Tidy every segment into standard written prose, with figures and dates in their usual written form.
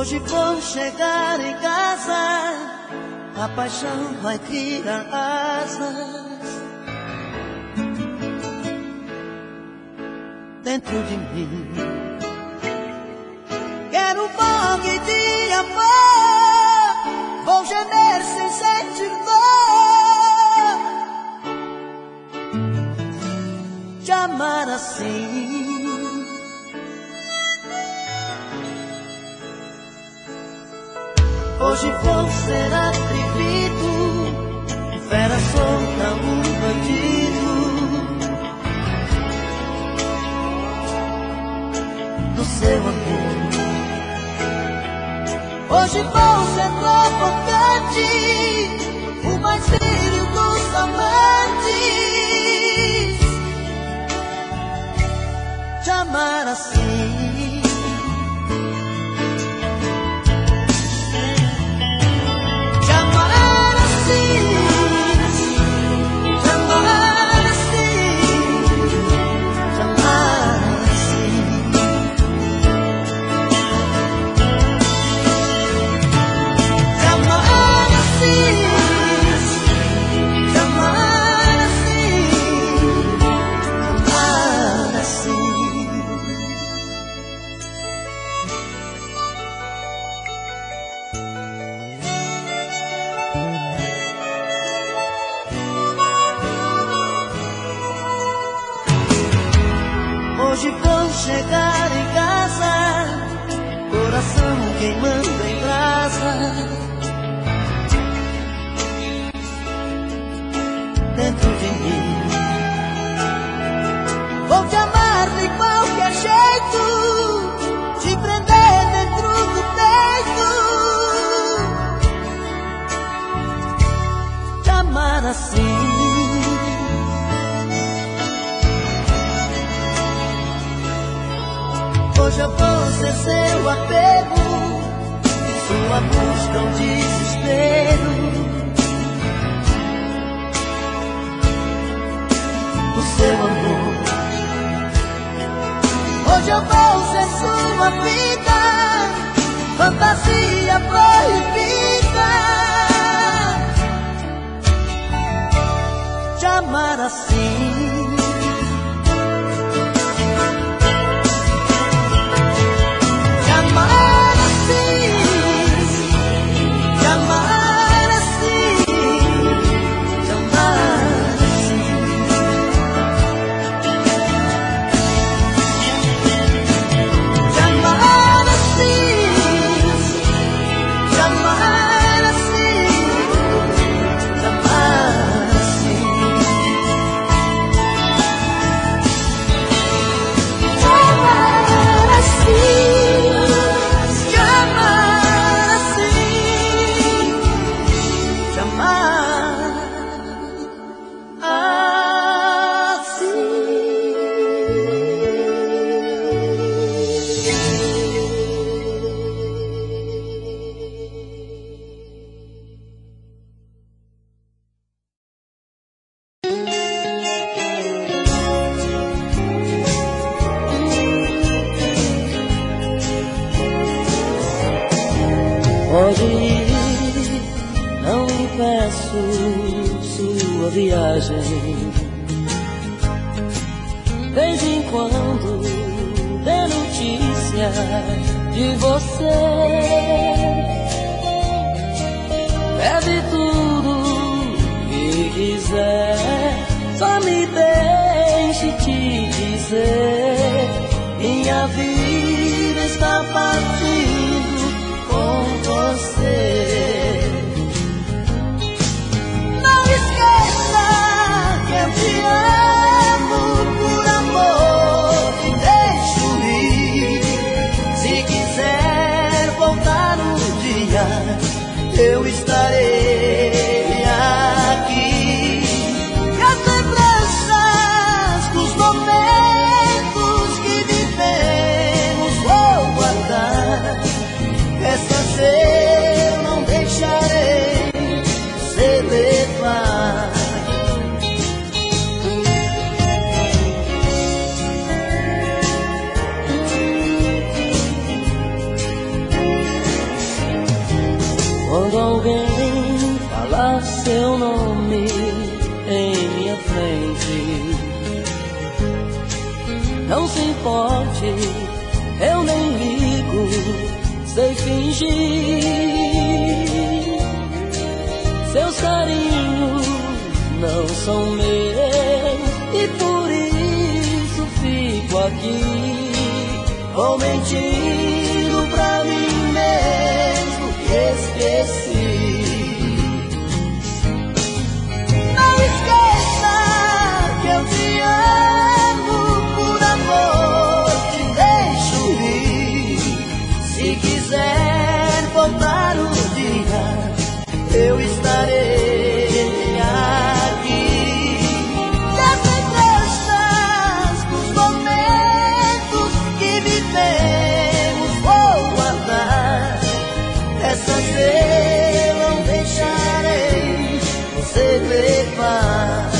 Hoje vou chegar em casa, a paixão vai criar asas dentro de mim. Quero fogo de amor, vou gemer sem sentir dor, te amar assim. Hoje vou ser atrevido, fera solta, bandido do seu amor. Hoje vou ser provocante, o mais filho dos amantes, te amar assim. Hoje vou chegar em casa, coração queimando em brasa dentro de mim. Vou te amar de qualquer jeito, te prender dentro do peito, te amar assim. Hoje eu vou ser seu apego, sua busca um desespero do seu amor. Hoje eu vou ser sua vida, fantasia proibida, te amar assim. Pode ir, não impeço sua viagem. Desde em quando dê notícia de você. Pede tudo que quiser, só me deixe te dizer: minha vida está partindo com você. Não esqueça que eu te amo, por amor te deixo ir. Se quiser voltar um dia, eu estarei aqui. E as lembranças dos momentos que vivemos vou guardar. Essa eu não deixarei você levar. Quando alguém falar seu nome em minha frente, não se importe, eu nem ligo, sei fingir. Seus carinhos não são meus e por isso fico aqui mentindo pra mim mesmo que esqueci. Não esqueça que eu te amo, por amor te deixo ir. Se quiser voltar um dia, eu estarei aqui. Das lembranças dos momentos que vivemos vou guardar. Essas eu não deixarei você levar.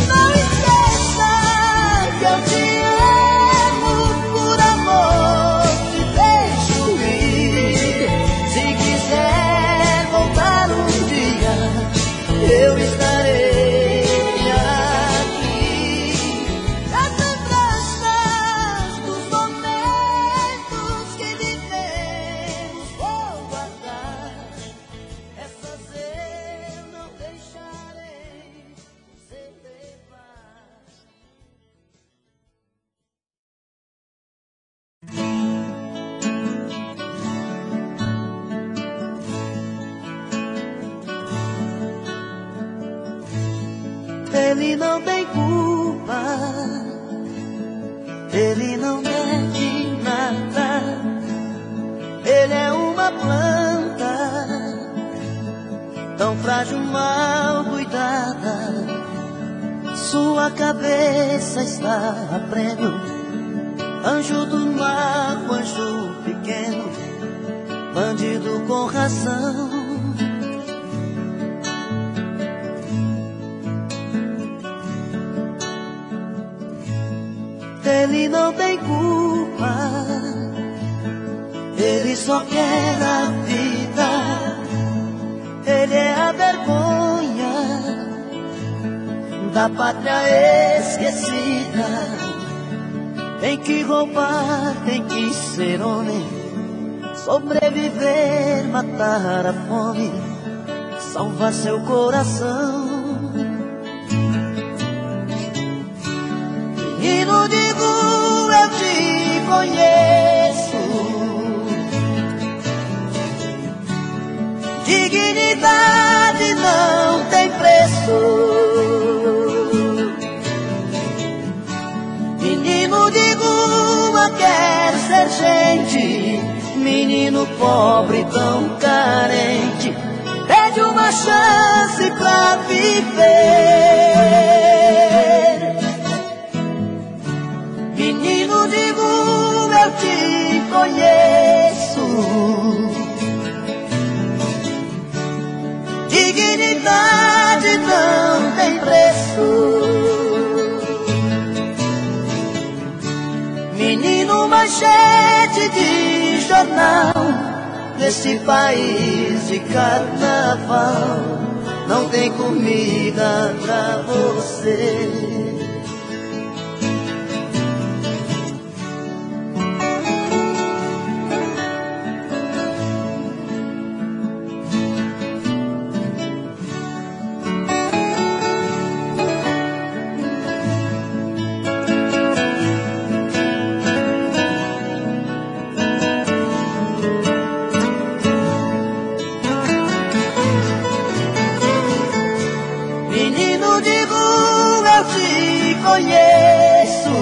Não esqueça que eu te amo, por amor te deixo ir. Se quiser voltar um dia, eu estarei aqui. As lembranças dos momentos que vivemos vou guardar. Essas eu não deixarei você levar. Ele não tem culpa, ele não deve nada. Ele é uma planta tão frágil, mal cuidada. Sua cabeça está a prego, anjo do mar, anjo pequeno, bandido com razão. Ele não tem culpa, ele só quer a vida. Ele é a vergonha da pátria esquecida. Tem que roubar, tem que ser homem, sobreviver, matar a fome, salvar seu coração. Menino de rua, eu te conheço. Dignidade não tem preço. Menino de rua quer ser gente. Menino pobre tão carente, pede uma chance pra viver. Menino de rua, eu te conheço. Dignidade não tem preço. Menino manchete de jornal, nesse país de carnaval, não tem comida pra você. Menino de rua, eu te conheço.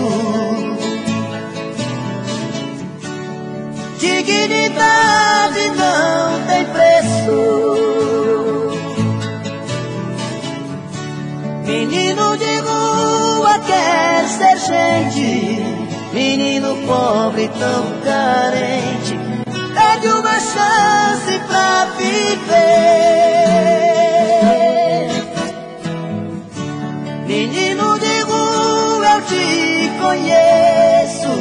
Dignidade não tem preço. Menino de rua quer ser gente. Menino pobre tão carente, pede uma chance pra viver. Menino de rua, eu te conheço.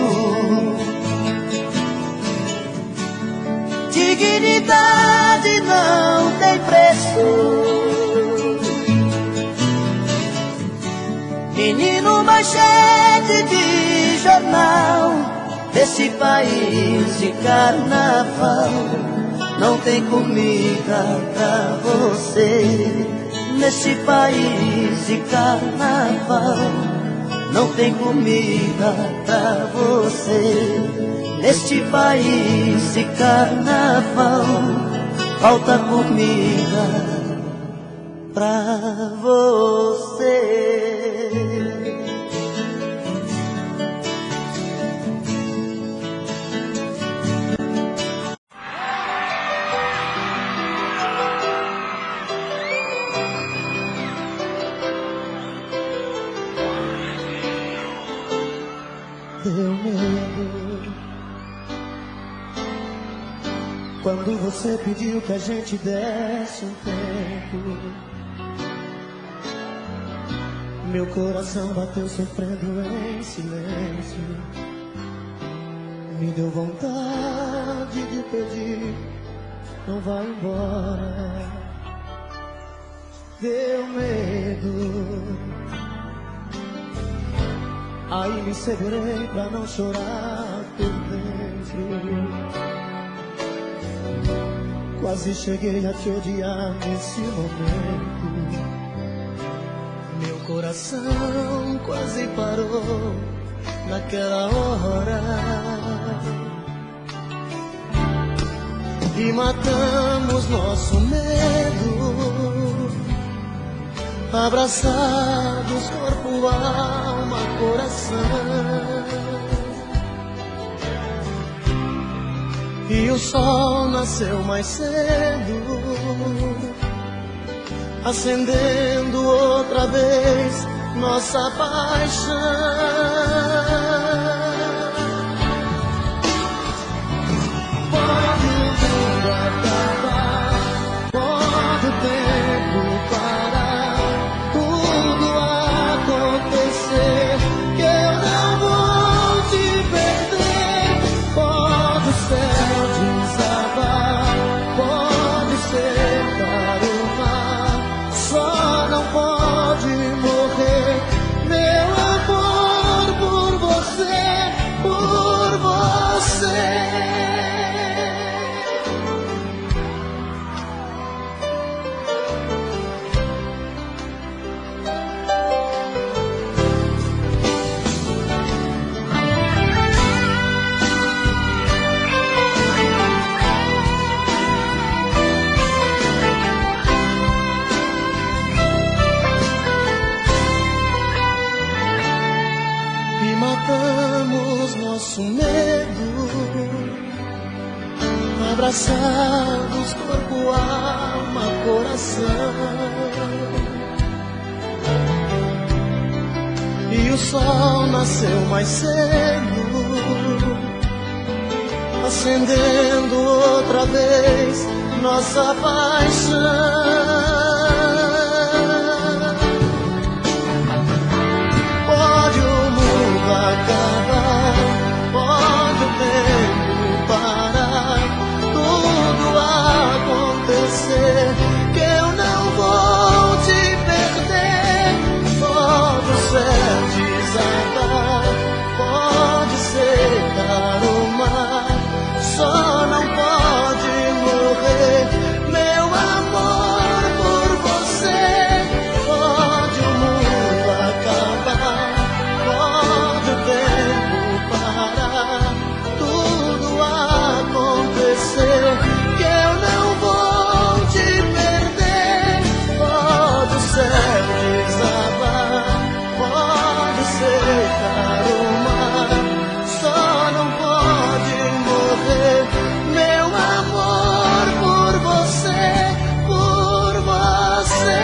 Dignidade infernal desse país de carnaval. Não tem comida pra você nesse país de carnaval. Não tem comida pra você neste país de carnaval. Falta comida pra você. Deu medo quando você pediu que a gente desse um tempo. Meu coração bateu sofrendo em silêncio. Me deu vontade de pedir, não vai embora. Deu medo, aí me segurei pra não chorar por dentro. Quase cheguei a te odiar nesse momento. Meu coração quase parou naquela hora. E matamos nosso medo, abraçados, corpo, alma, coração. E o sol nasceu mais cedo, acendendo outra vez nossa paixão. Pode o mundo acabar, pode o tempo parar, tudo acontecer, que eu não vou te perder. Pode o céu desabar, pode secar o mar, só não pode morrer meu amor por você, por você. Matamos nosso medo, abraçados, corpo, alma, coração. E o sol nasceu mais cedo, acendendo outra vez nossa paixão. Pode o mundo acabar, pode o tempo parar, tudo acontecer, que eu não vou te perder. Pode o céu desabar, pode secar o mar, só não pode morrer meu amor por você. Pode o mundo acabar, pode o tempo parar, tudo acontecer, que eu não vou te perder. Pode o céu desabar, pode secar o mar, só não pode morrer meu amor por você, por você.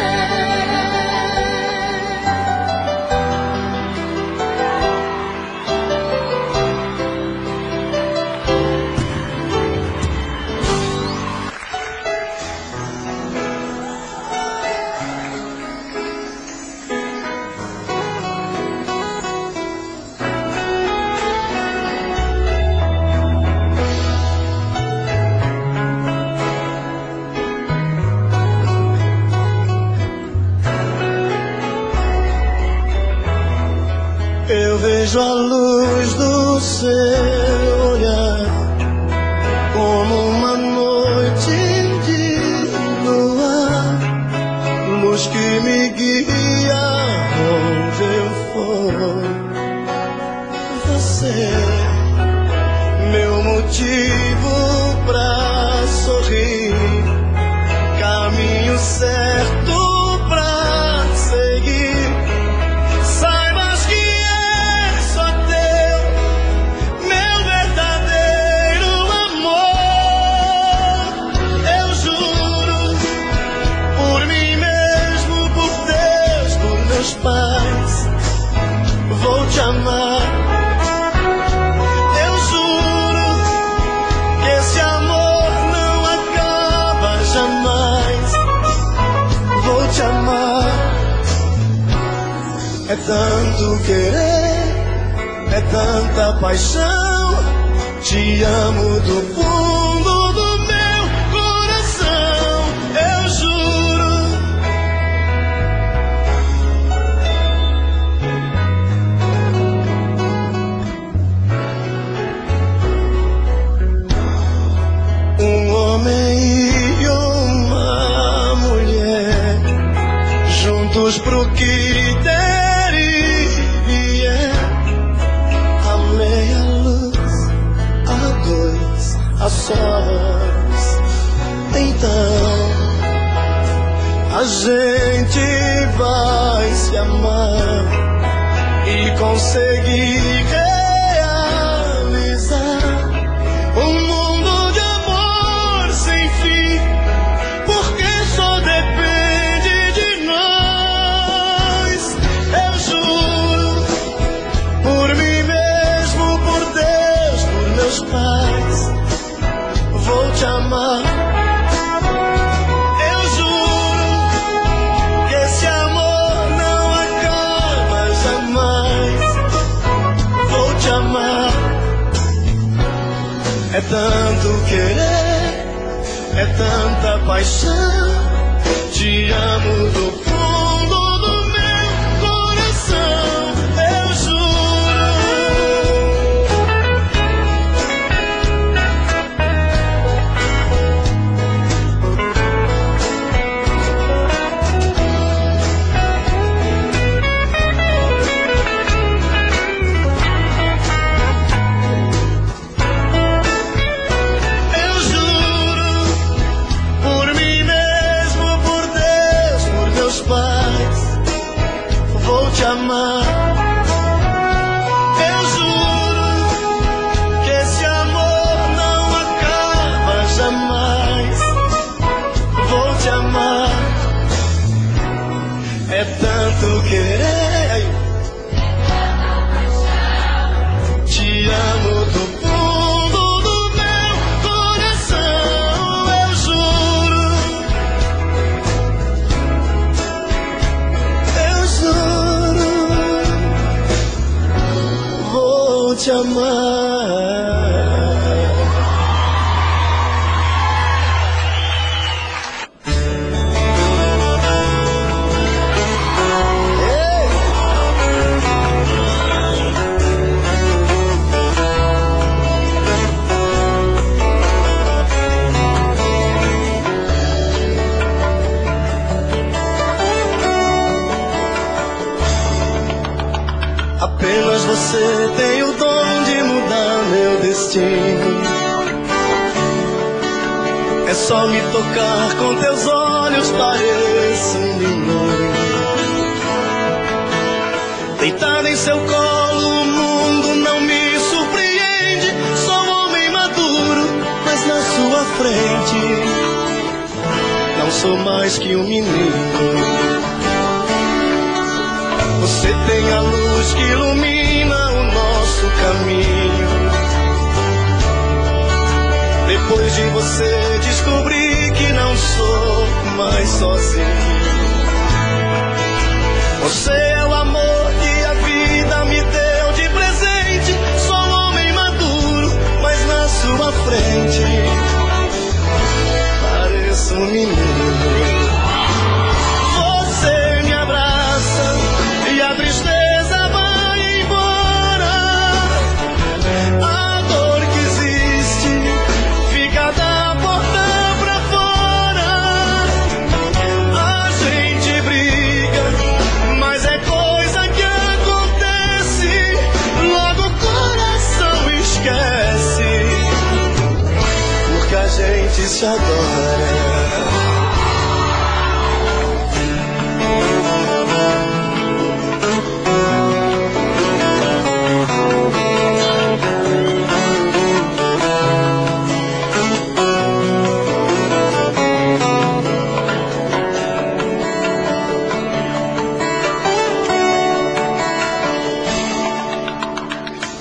Eu vejo a luz do seu olhar, como uma noite de lua, luz que me guia onde eu for. Você, meu motivo pra sorrir, caminho certo pra seguir. Saibas que é só teu, meu verdadeiro amor. Eu juro, por mim mesmo, por Deus, por meus pais, vou te amar. Eu juro que esse amor não acaba jamais. Vou te amar. É tanto querer, é tanta paixão. Te amo do fundo do meu coração. Eu juro. Um homem e uma mulher, juntos pro que der e vier. A meia luz, a dois, a sós. Então a gente vai se amar e conseguir realizar um mundo de amor sem fim, porque só depende de nós. Eu juro, por mim mesmo, por Deus, por meus pais, vou te amar. Eu juro que esse amor não acaba jamais. Vou te amar. É tanto querer, é tanta paixão. Te amo do fundo do meu coração. Eu juro. Eu juro, por mim mesmo, por Deus, por meus pais, vou te amar. Eu juro que esse amor não acaba jamais. Vou te amar. É tanto querer, te amo do fundo do meu coração. Eu juro. Eu juro, vou te amar. Apenas você tem o dom de mudar meu destino. É só me tocar com teus olhos, pareço um menino. Deitada em seu colo, o mundo não me surpreende. Sou um homem maduro, mas na sua frente não sou mais que um menino. Você tem a luz que ilumina o nosso caminho. Depois de você descobri que não sou mais sozinho. Você é o amor que a vida me deu de presente. Sou um homem maduro, mas na sua frente pareço um menino. Você me abraça e a tristeza vai embora. gente se adora.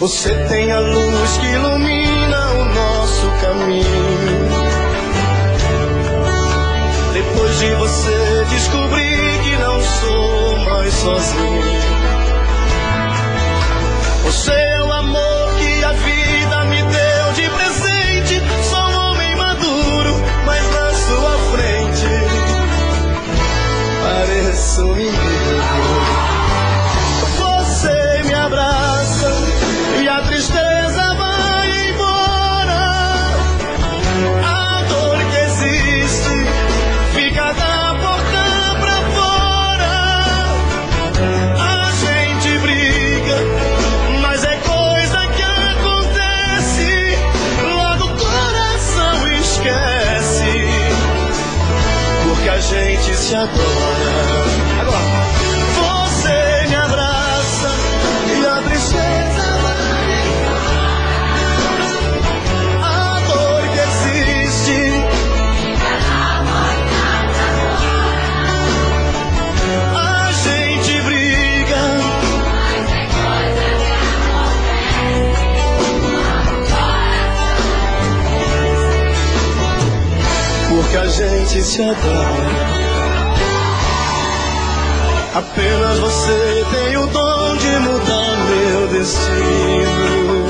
Você tem a luz que ilumina o nosso caminho. Depois de você descobri que não sou mais sozinho. Você é o amor que a vida me deu de presente. Sou um homem maduro, mas na sua frente pareço um menino. Você me abraça e a tristeza vai embora. A dor que existe fica da porta pra fora. A gente briga, mas é coisa que acontece. Logo o coração esquece, porque a gente se adora. Agora, você me abraça e a tristeza que a gente se adora. Apenas você tem o dom de mudar meu destino.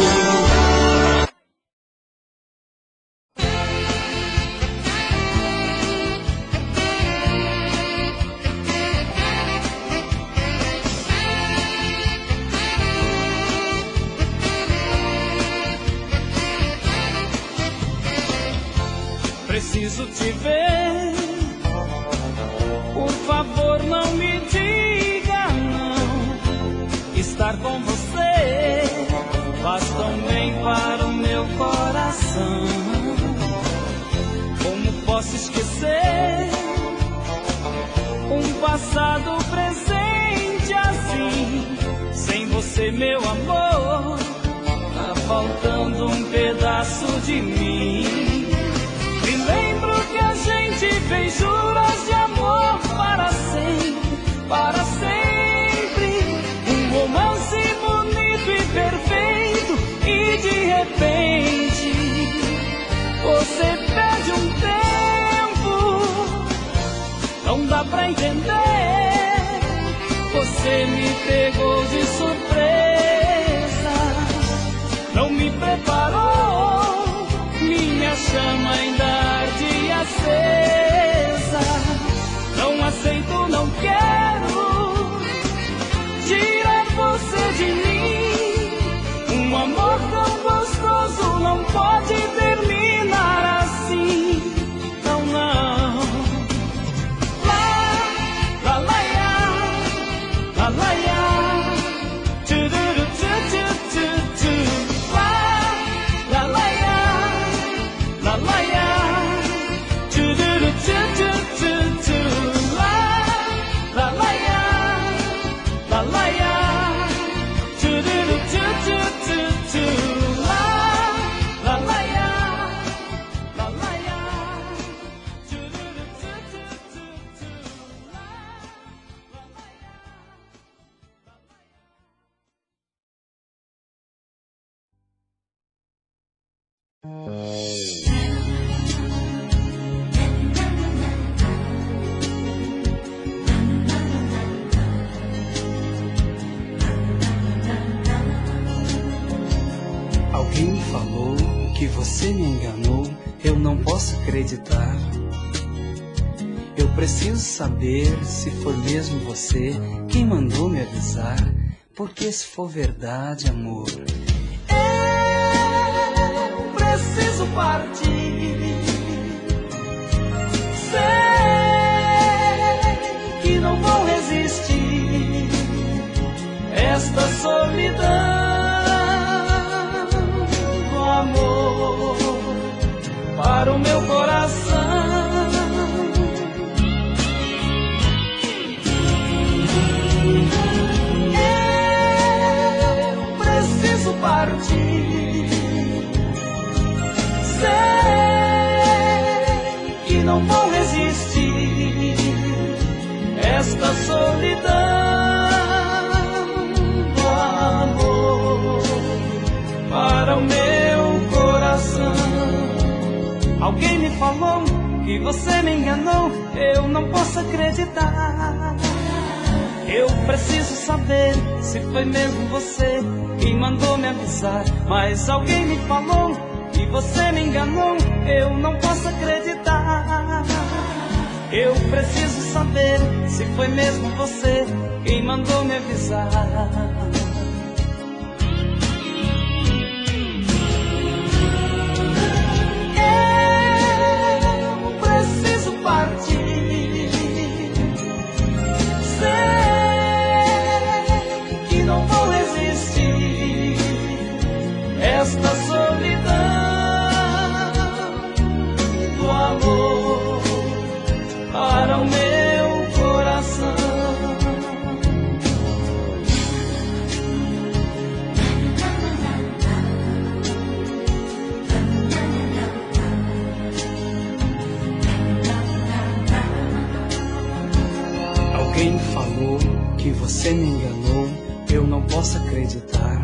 Preciso te ver, por favor não me diga não. Estar com você faz tão bem para o meu coração. Como posso esquecer um passado presente assim? Sem você, meu amor, tá faltando um pedaço de mim. Me lembro que a gente fez juras de amor para sempre, para sempre. Um romance bonito e perfeito, e de repente você perde um tempo. Não dá pra entender, você me pegou de surpresa. Não me preparou, minha chama ainda arde acesa. Não aceito, não quero tirar você de mim. Um amor tão gostoso não pode terminar assim. Não, não. La, la, la, ya, la, la, ya. Alguém me falou que você me enganou, eu não posso acreditar. Eu preciso saber se for mesmo você quem mandou me avisar, porque se for verdade, amor, eu preciso partir. Sei que não vou resistir esta solidão. Amor, para o meu coração que não vão resistir esta solidão do amor para o meu coração. Alguém me falou que você me enganou, eu não posso acreditar. Eu preciso saber se foi mesmo você quem mandou me avisar. Mas alguém me falou que você me enganou, eu não posso acreditar. Eu preciso saber se foi mesmo você quem mandou me avisar. Eu preciso partir. Sei que não vou resistir esta solidão do amor para o meu coração. Alguém falou que você me enganou, eu não posso acreditar.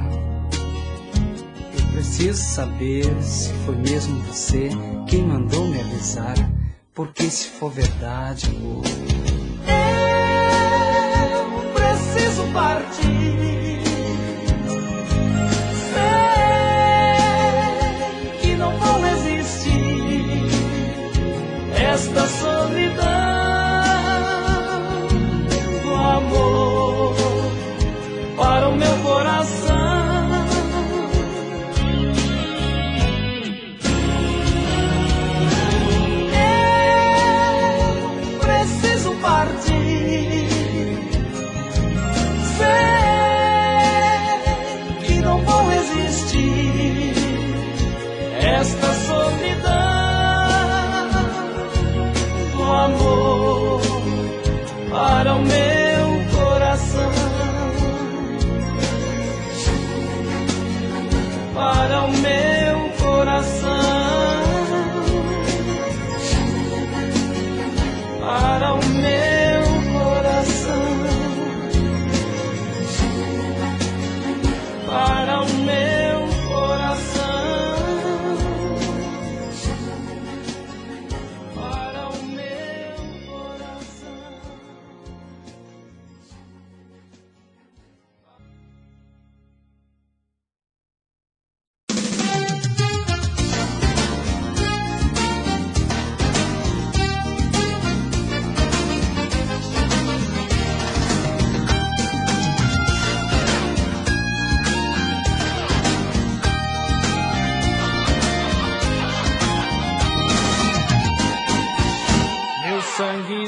Eu preciso saber se foi mesmo você quem mandou me avisar. Porque se for verdade, amor, eu preciso partir. Sei que não vou resistir esta solidão do amor para o meu coração. Esta solidão do amor para o meu coração, para o meu coração, para o meu coração, para o meu coração.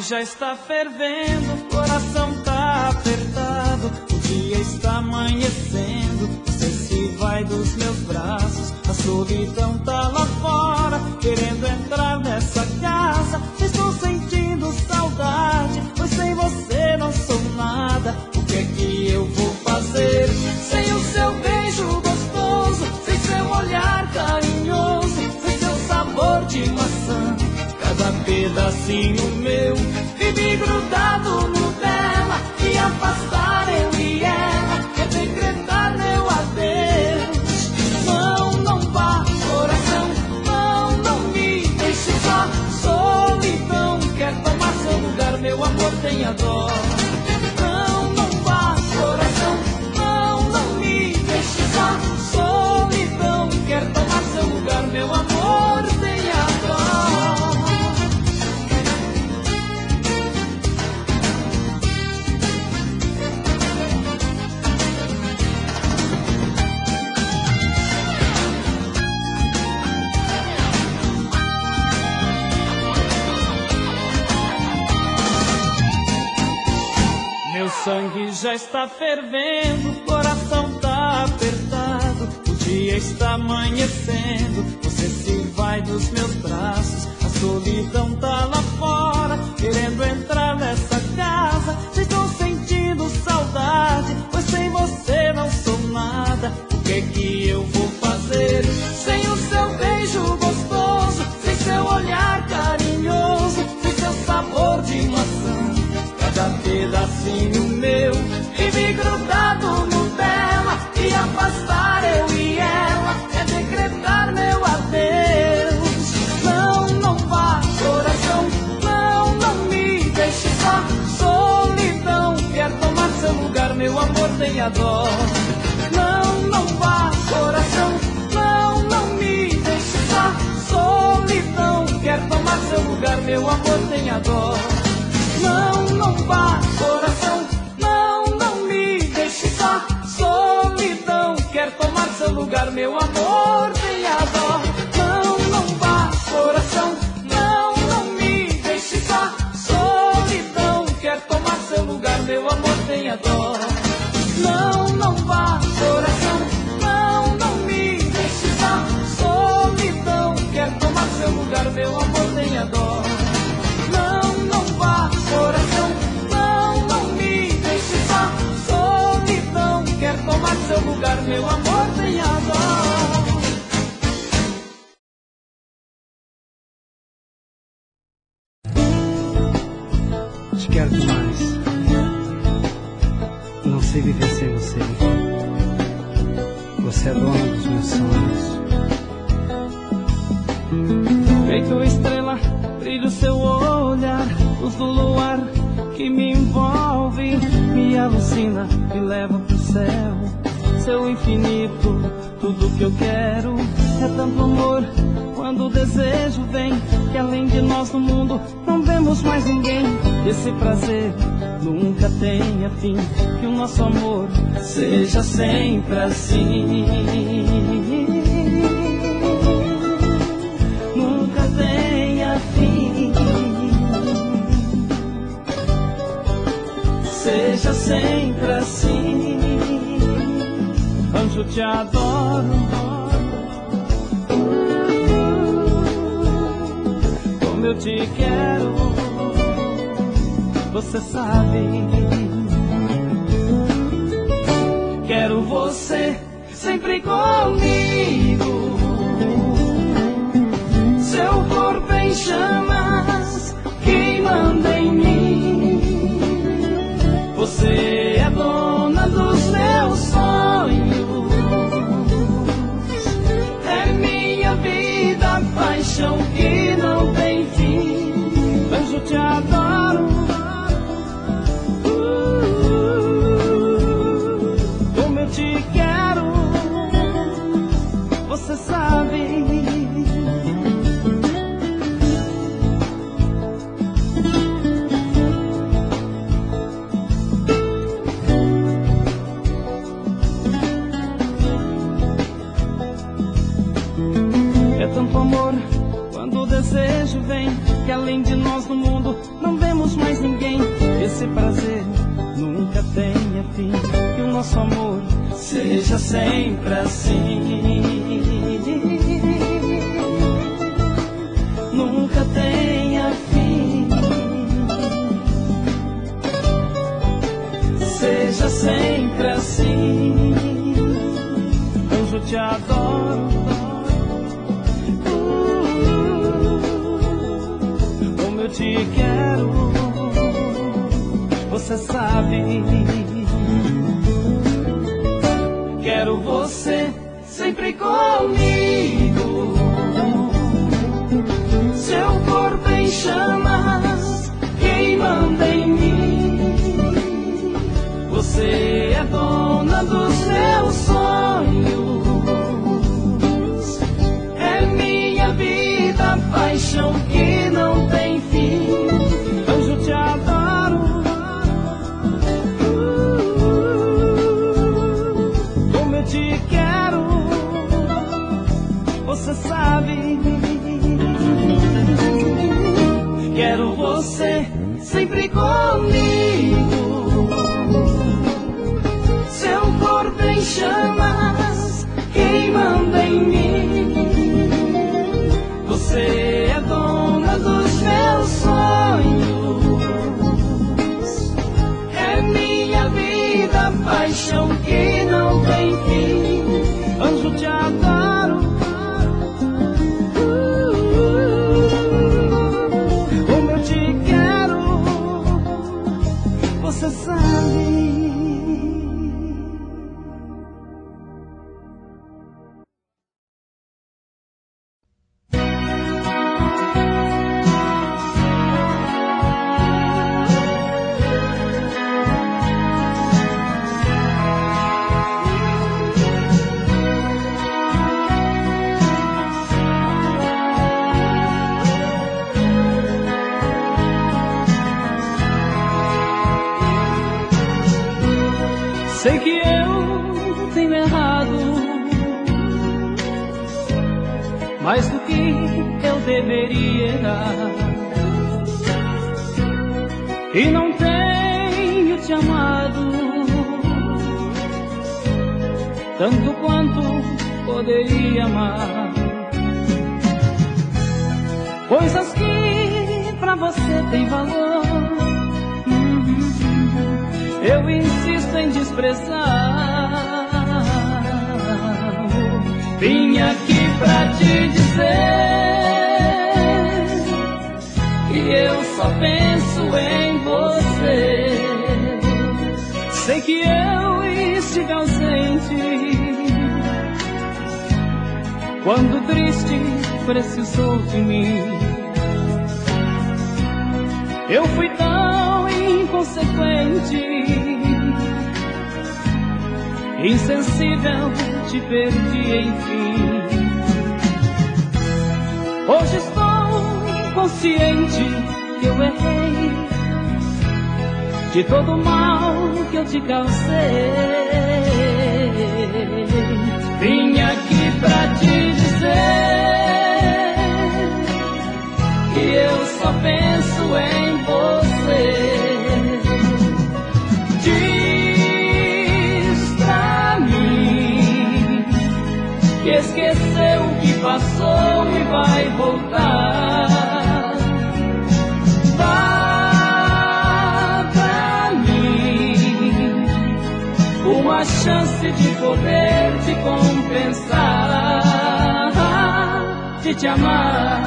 Já está fervendo, o coração tá apertado, o dia está amanhecendo, você se vai dos meus braços, a solidão tá lá fora, querendo entrar nessa casa, estou sentindo saudade, pois sem você não sou nada, o que é que eu vou fazer? Sem o seu beijo gostoso, sem seu olhar carinhoso, sem seu sabor de maçã, cada pedacinho meu vive grudado no dela, e afastar eu e ela é decretar meu adeus. Não, não vá, coração, não, não me deixe só. Solidão quer tomar seu lugar, meu amor, tenha dó. Não, não vá, coração, não, não me deixe só. Solidão quer tomar seu lugar, meu amor, tenha dó. Sangue já está fervendo, o coração tá apertado, o dia está amanhecendo, você se vai dos meus braços, a solidão tá lá fora, querendo entrar nessa casa, estou sentindo saudade, pois sem você não sou nada, o que é que eu vou fazer? Sem o seu beijo gostoso, sem seu olhar carinhoso, tenha dó. Não, não vá, coração, não, não me deixe só. Solidão quer tomar seu lugar, meu amor, tenha dó. Não, não vá, coração, não, não me deixe só. Solidão quer tomar seu lugar, meu amor, tenha dó. Não, não vá, coração, não, não me deixe só. Solidão quer tomar seu lugar, meu amor, tenha dó. Não, não vá, coração, não, não me deixe só. Solidão quer tomar seu lugar, meu amor, tenha dó. Não, não vá, coração, não, não me deixe só. Solidão quer tomar seu lugar, meu amor, tenha dó. Te quero demais. Não sei viver sem você. Você é dona dos meus sonhos. Feito estrela, brilha o seu olhar, luz do luar que me envolve, me alucina, me leva pro céu. Seu infinito, tudo que eu quero é tanto amor. Quando o desejo vem, que além de nós no mundo não vemos mais ninguém. Esse prazer nunca tenha fim, que o nosso amor seja sempre assim. Nunca tenha fim, seja sempre assim. Anjo, te adoro, como eu te quero, você sabe. Quero você sempre comigo, seu corpo em chamas, queimando em mim. Você é dona dos meus sonhos, é minha vida, paixão que não tem fim. Anjo, te adoro, como eu te quero, você sabe. É tanto amor quando o desejo vem, que além de nós no mundo não vemos mais ninguém. Esse prazer nunca tenha fim, que o nosso amor seja sempre assim. Nunca tenha fim, seja sempre assim. Anjo, te adoro, como eu te quero, você sabe. Quero você sempre comigo, seu corpo em chamas, queimando em mim. Você é dona dos meus sonhos, é minha vida, paixão que não tem fim. Anjo, te adoro, como eu te quero, você sabe. Quero você sempre comigo, seu corpo em chamas, queimando em mim. Você é dona dos meus sonhos, é minha vida, paixão que não tem fim. Anjo, te adoro, como eu te quero, você sabe. Sei que eu tenho errado mais do que eu deveria errar, e não tenho te amado tanto quanto poderia amar. Coisas que pra você tem valor, eu insisto em desprezar. Vim aqui pra te dizer que eu só penso em você. Sei que eu estive ausente quando triste precisou de mim. Eu fui tão inconsequente, insensível, te perdi enfim. Hoje estou consciente que eu errei de todo o mal que eu te causei. Vim aqui pra te dizer que eu só penso em você. Diz pra mim que esqueceu o que passou e vai voltar. Dá pra mim uma chance de poder te compensar, de te amar.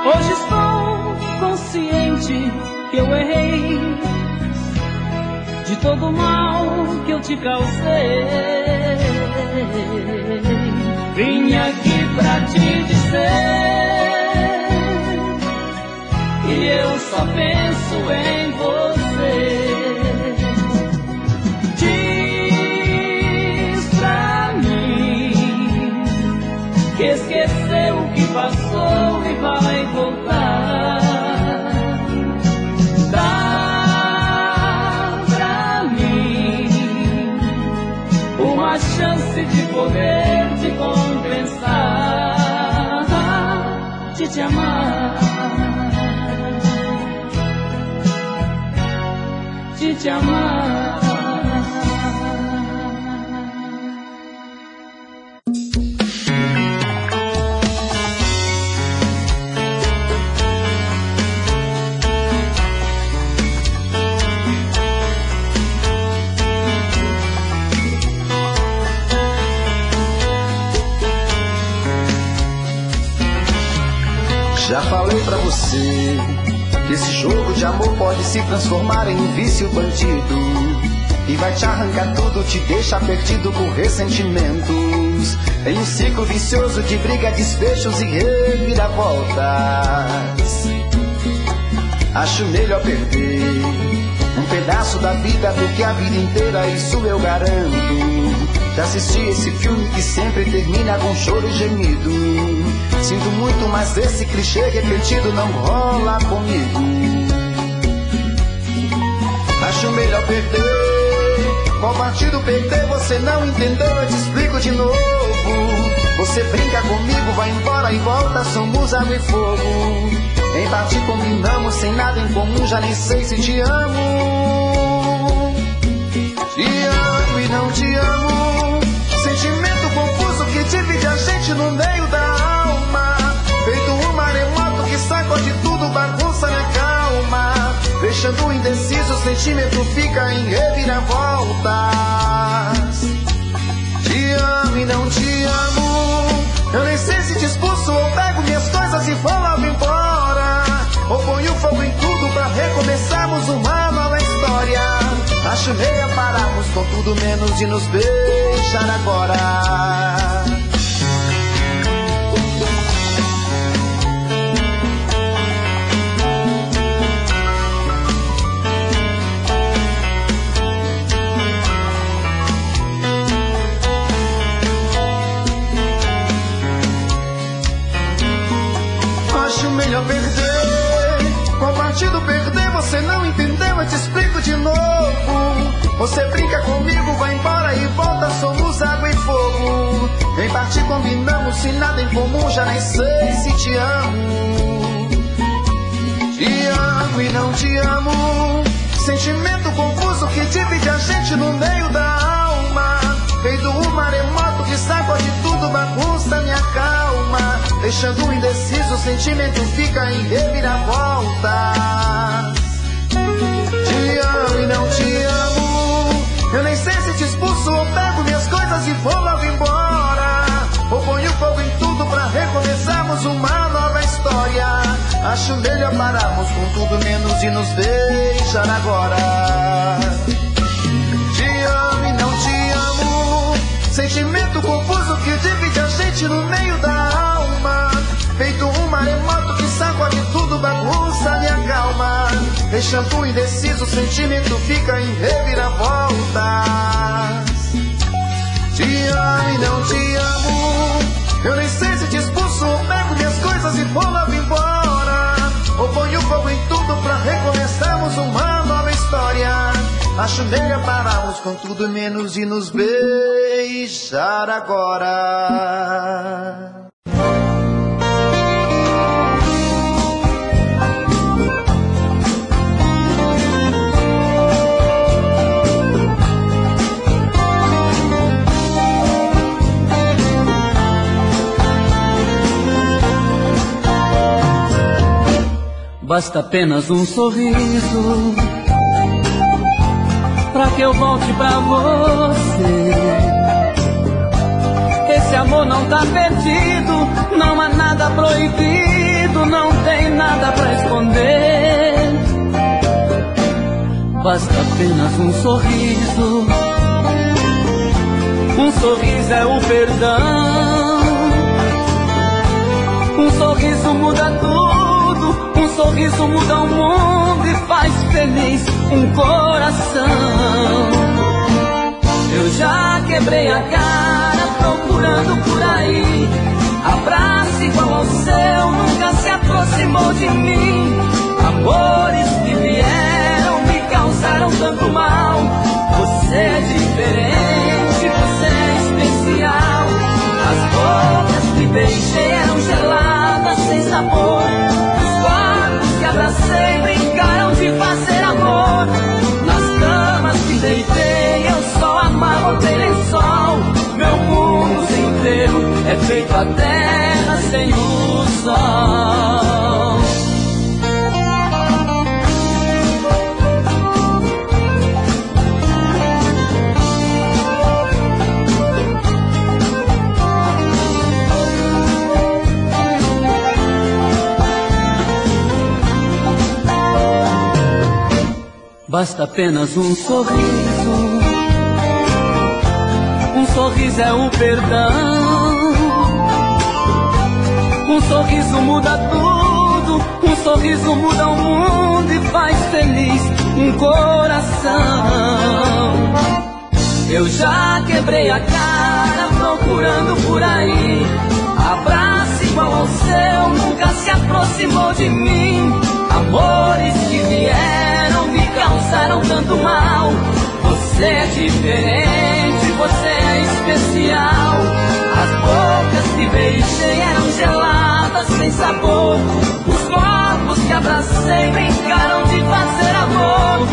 Hoje estou consciente que eu errei de todo o mal que eu te causei. Vim aqui pra te dizer que eu só penso em você. Diz pra mim que esqueceu o que passou e vai voltar. Dá pra mim uma chance de poder te compensar, de te amar, de te amar. Já falei pra você que esse jogo de amor pode se transformar em um vício bandido, e vai te arrancar tudo, te deixar perdido por ressentimentos, em um ciclo vicioso de briga, desfechos e reviravoltas. Acho melhor perder um pedaço da vida do que a vida inteira, isso eu garanto. Já assisti esse filme que sempre termina com choro e gemido. Sinto muito, mas esse clichê repetido não rola comigo. Acho melhor perder. Qual partido perder? Você não entendeu, eu te explico de novo. Você brinca comigo, vai embora e volta, somos água e fogo. Em parte combinamos, sem nada em comum, já nem sei se te amo. Te amo e não te amo, sentimento confuso que divide a gente no meio da alma. Feito um maremoto que sacode tudo, bagunça na calma. Deixando indeciso, o sentimento fica em reviravoltas. Te amo e não te amo, eu nem sei se te expulso ou pego minhas coisas e vou logo embora, ou ponho fogo em tudo pra recomeçarmos uma nova história. Acho melhor pararmos com tudo menos de nos beijar agora. Você brinca comigo, vai embora e volta, somos água e fogo. Em parte combinamos, se nada em comum, já nem sei se te amo. Te amo e não te amo. Sentimento confuso que divide a gente no meio da alma. Feito um maremoto que sacode tudo, bagunça minha calma. Deixando indeciso, o sentimento fica em reviravolta. Te amo e não te amo. Eu nem sei se te expulso ou pego minhas coisas e vou logo embora. Ou ponho fogo em tudo pra recomeçarmos uma nova história. Acho melhor pararmos com tudo menos e nos beijar agora. Te amo e não te amo. Sentimento confuso que divide a gente no meio da alma. Feito um maremoto que sacode tudo, bagunça minha calma. Deixando indeciso, o sentimento fica em reviravoltas. Te amo e não te amo. Eu nem sei se te expulso ou pego minhas coisas e vou logo embora. Ou ponho fogo em tudo pra recomeçarmos uma nova história. Acho melhor pararmos com tudo menos e nos beijar agora. Basta apenas um sorriso pra que eu volte pra você. Esse amor não tá perdido, não há nada proibido, não tem nada pra esconder. Basta apenas um sorriso é o perdão. Um sorriso muda tudo, um sorriso muda o mundo e faz feliz um coração. Eu já quebrei a cara procurando por aí abraço igual ao seu, nunca se aproximou de mim. Amores que vieram me causaram tanto mal. Você é diferente, você é especial. As bocas que beijei eram geladas, sem sabor. Os corpos que abracei brincaram de fazer amor. Nas camas que deitei eu só amarrotei lençol. Meu mundo sem teu é feito a terra sem o sol. Basta apenas um sorriso. Um sorriso é o perdão. Um sorriso muda tudo. Um sorriso muda o mundo e faz feliz um coração. Eu já quebrei a cara procurando por aí abraço igual ao seu, nunca se aproximou de mim. Amores que vieram me causaram tanto mal. Você é diferente, você é especial. As bocas que beijei eram geladas, sem sabor. Os corpos que abracei brincaram de fazer amor.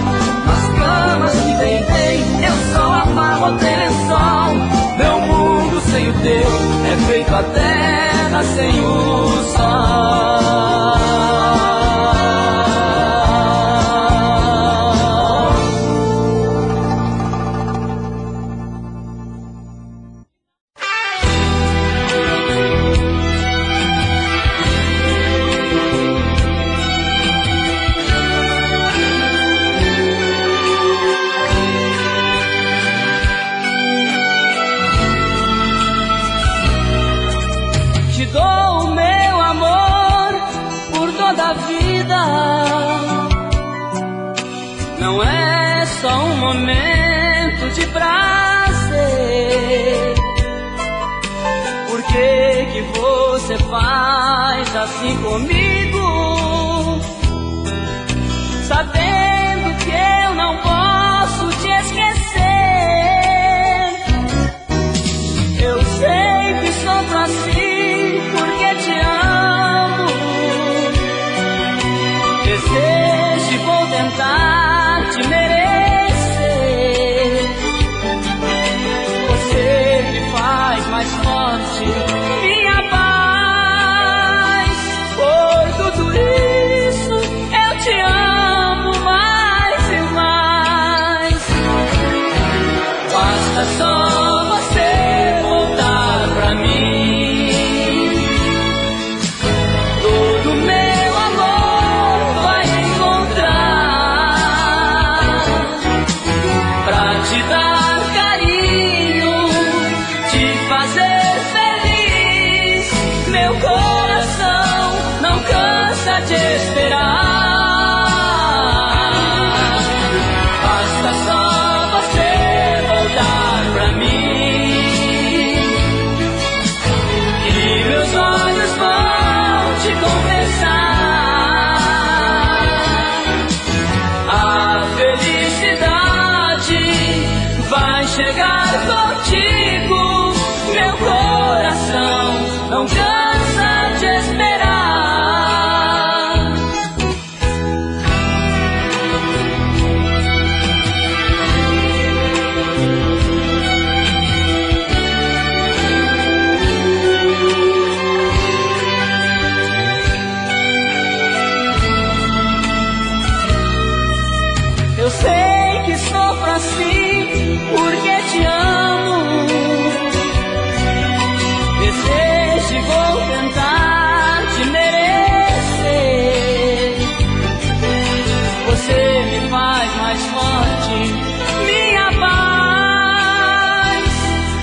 Nas camas que deitei eu só amarrotei lençol. Meu mundo sem o teu é feito a terra sem o sol. sorte, minha paz. Por tudo isso eu te amo mais e mais. Basta só você voltar pra mim. Todo meu amor vai encontrar pra te dar carinho, te fazer feliz. Meu coração não cansa de esperar. Basta só você voltar pra mim, que meus olhos vão te confessar. A felicidade vai chegar contigo. Meu coração não cansa de esperar. Eu sei que sofro assim porque te amo. Desejo e vou tentar te merecer. Você me faz mais forte, minha paz.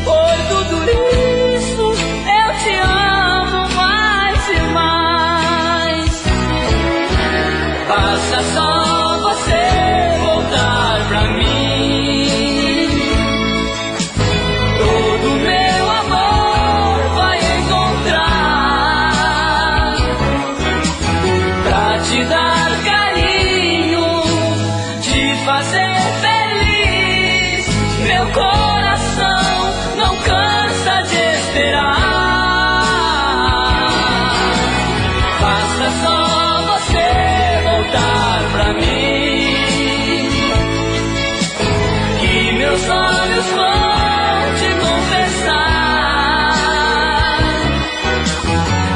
Por tudo isso eu te amo mais e mais. Basta só você voltar pra mim. Todo meu amor vai encontrar pra te dar carinho, te fazer feliz. Meu coração não cansa de esperar. Basta só você voltar pra mim, que meus olhos vão te confessar.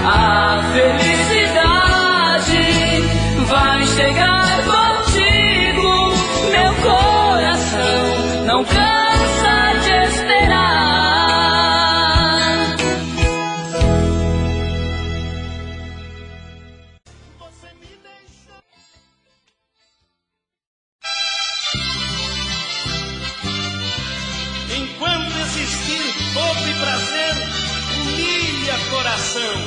A felicidade vai chegar contigo. Meu coração não cansa de esperar. Enquanto existir pouco e prazer, humilha coração.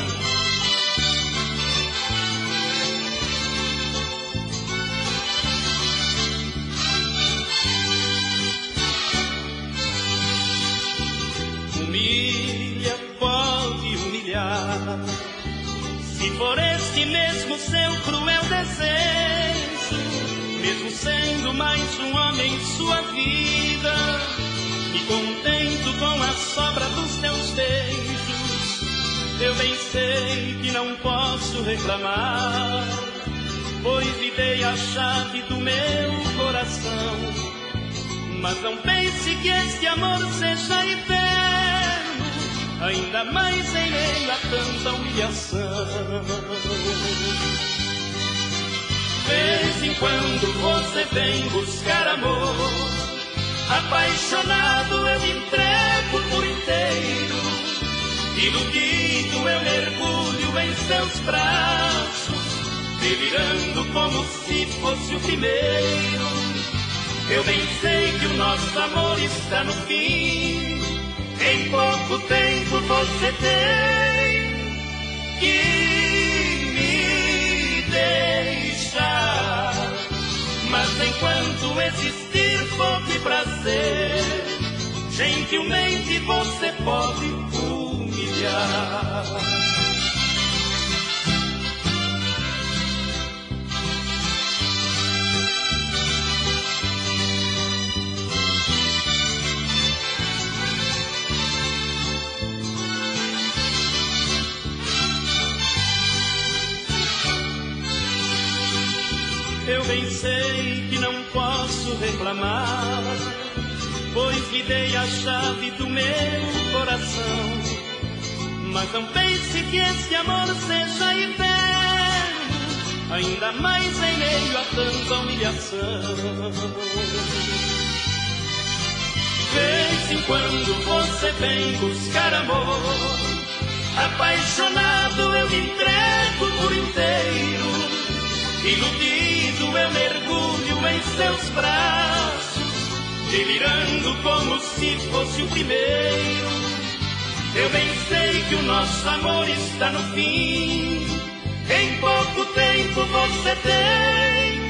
Humilha, pode humilhar, se for este mesmo seu cruel desejo, mesmo sendo mais um homem em sua vida, e contento com a sobra dos teus beijos, eu bem sei que não posso reclamar, pois lhe dei a chave do meu coração. Mas não pense que este amor seja eterno, ainda mais em meio a tanta humilhação. Vez em quando você vem buscar amor, apaixonado eu me entrego por inteiro, iludido eu mergulho em seus braços, delirando como se fosse o primeiro. Eu bem sei que o nosso amor está no fim, em pouco tempo você tem que me deixar. Mas enquanto existir fogo e prazer, gentilmente você pode humilhar. Eu bem sei que não posso reclamar, pois lhe dei a chave do meu coração. Mas não pense que esse amor seja eterno, ainda mais em meio a tanta humilhação. De vez em quando você vem buscar amor, apaixonado eu me entrego por inteiro, iludido eu mergulho em seus braços, delirando como se fosse o primeiro. Eu bem sei que o nosso amor está no fim. Em pouco tempo você tem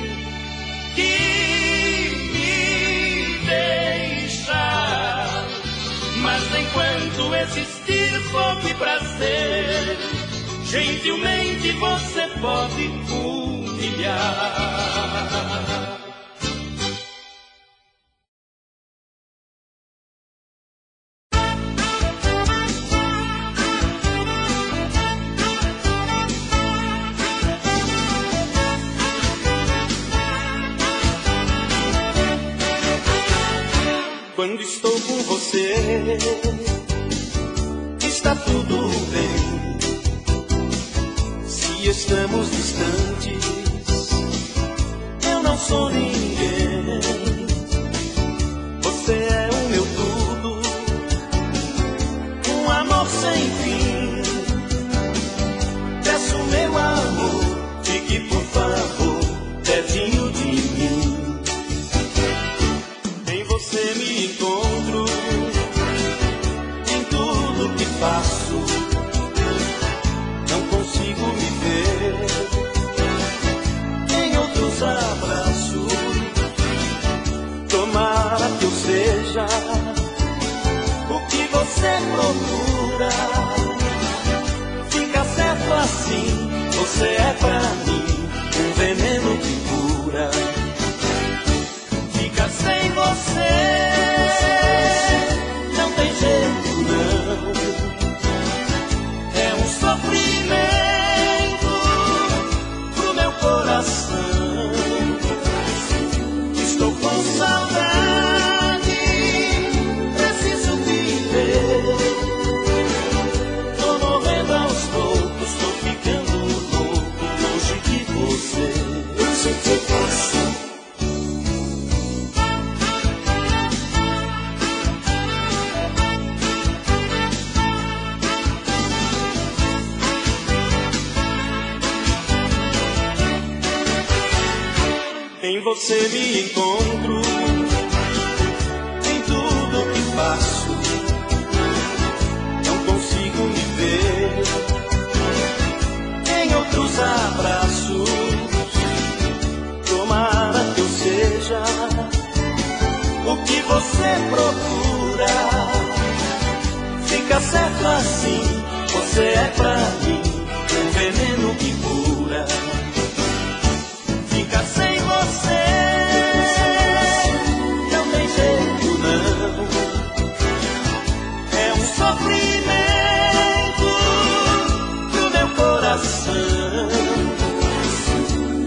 que me deixar. Mas enquanto existir fogo e prazer, gentilmente você pode humilhar. Quando estou com você, está tudo bem. Se estamos distantes, eu não sou ninguém. Você é o meu tudo, um amor sem fim. Peço meu amor, fique por favor pertinho de mim. Você me encontro em tudo que faço. Não consigo me ver em outros abraços. Tomara que eu seja o que você procura. Fica certo assim, você é pra mim um veneno que cura. Sem você não tem jeito não. É um sofrimento pro meu coração. Estou com saudade, preciso viver. Tô morrendo aos poucos, tô ficando louco longe de você. Longe de você. Em você me encontro, em tudo que faço. Não consigo me ver em outros abraços. Tomara que eu seja o que você procura. Fica certo assim, você é pra mim um veneno que cura. Fica sem você, não tem jeito não. É um sofrimento pro meu coração.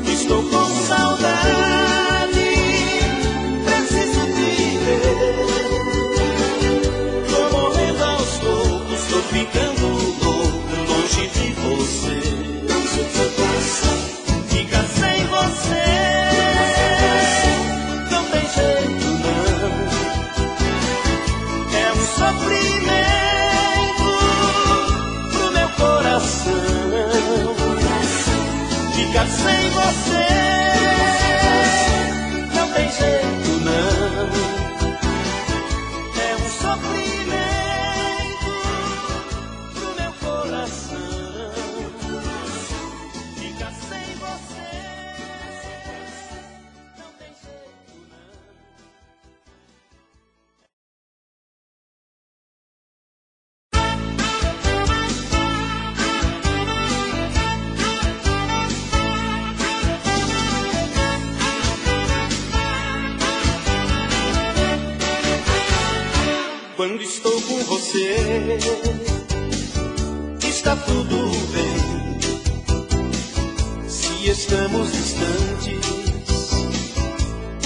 Estou com saudade, preciso viver. Tô morrendo aos poucos, tô ficando louco longe de você. Fica sem você, não tem jeito não. É um sofrimento pro meu coração. Fica sem você, não tem jeito não. É um sofrimento pro meu coração. Fica sem você. Quando estou com você, está tudo bem. Se estamos distantes,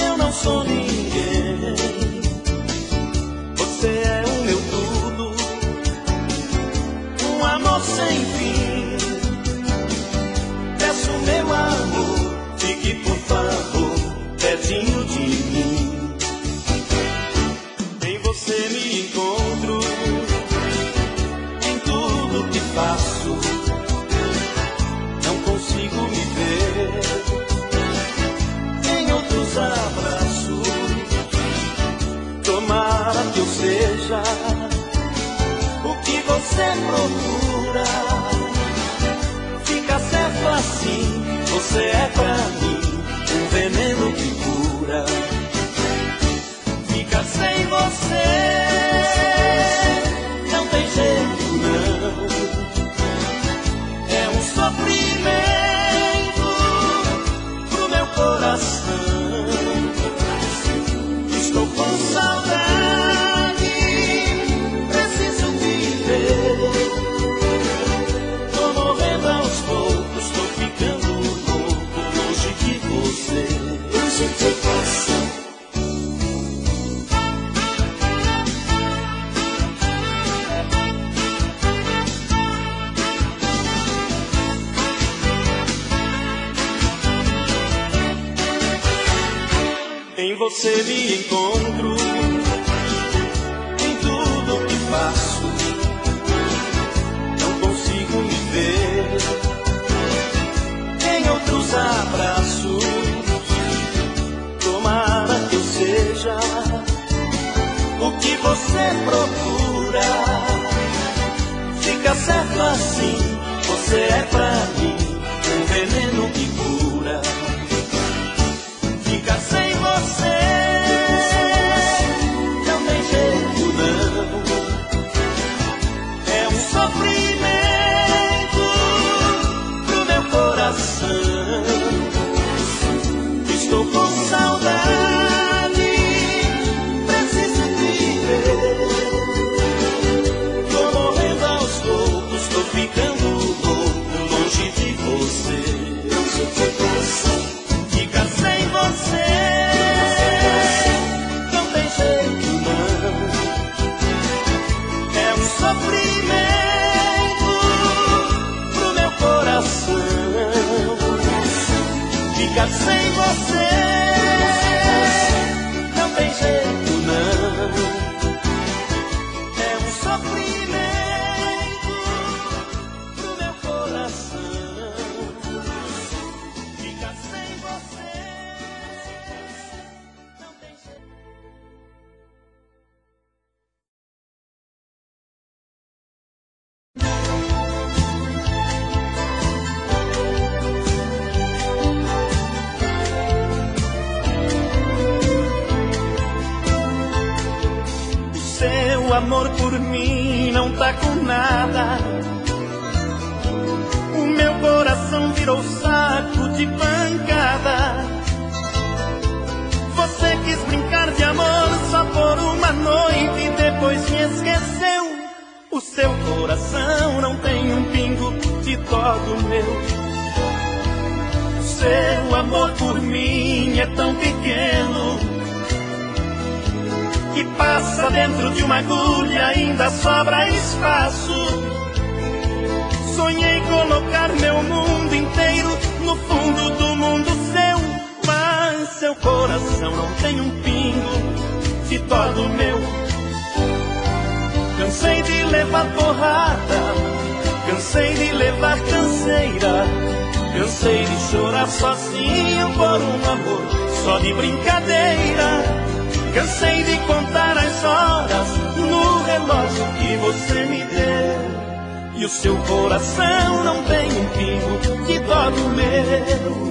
eu não sou ninguém. Você é o meu tudo, um amor você me encontro, em tudo que faço, não consigo me ver em outros abraços. Tomara que eu seja o que você procura. Fica certo assim, você é pra mim um veneno que cura. Ficar sem você não tem jeito não, é um sofrimento pro meu coração. Estou com saudade, preciso viver. Tô morrendo aos poucos, tô ficando louco longe de você. Longe de você. Em você me encontro, em tudo que faço, não consigo me ver em outros abraços. Tomara que eu seja o que você procura. Fica certo assim, você é pra mim um veneno que cura. Ficar sem você não tem jeito não, é um sofrimento pro meu coração. Estou com saudade, preciso viver. Tô morrendo aos poucos, tô ficando louco longe de você. Longe de você. Ficar sem você não tem jeito não, é um sofrimento pro meu coração. Ficar sem você não tem jeito não, é um sofrimento pro meu coração. Ficar sem você não tem jeito. O seu amor por mim não tá com nada. O meu coração virou saco de pancada. Você quis brincar de amor só por uma noite e depois me esqueceu. O seu coração não tem um pingo de dó do meu. O seu amor por mim é tão pequeno que passa dentro de uma agulha, ainda sobra espaço. Sonhei colocar meu mundo inteiro no fundo do mundo seu, mas seu coração não tem um pingo de dó do meu. Cansei de levar porrada, cansei de levar canseira, cansei de chorar sozinho por um amor só de brincadeira. Cansei de contar as horas no relógio que você me deu, e o seu coração não tem um pingo de dó do meu.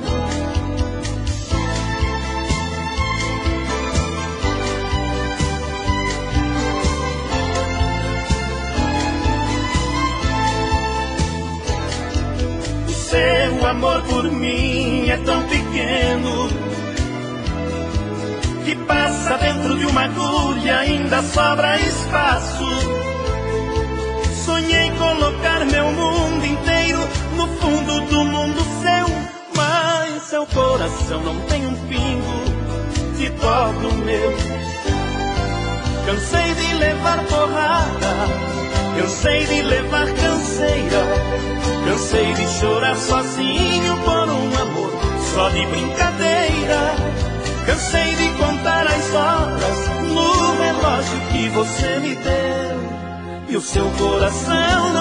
O seu amor por mim é tão pequeno que passa dentro de uma agulha, ainda sobra espaço. Sonhei colocar meu mundo inteiro no fundo do mundo seu, mas seu coração não tem um pingo de dó do meu. Cansei de levar porrada, cansei de levar canseira, cansei de chorar sozinho por um amor só de brincadeira. Cansei de contar as horas no relógio trouxe o que você me deu, e o seu coração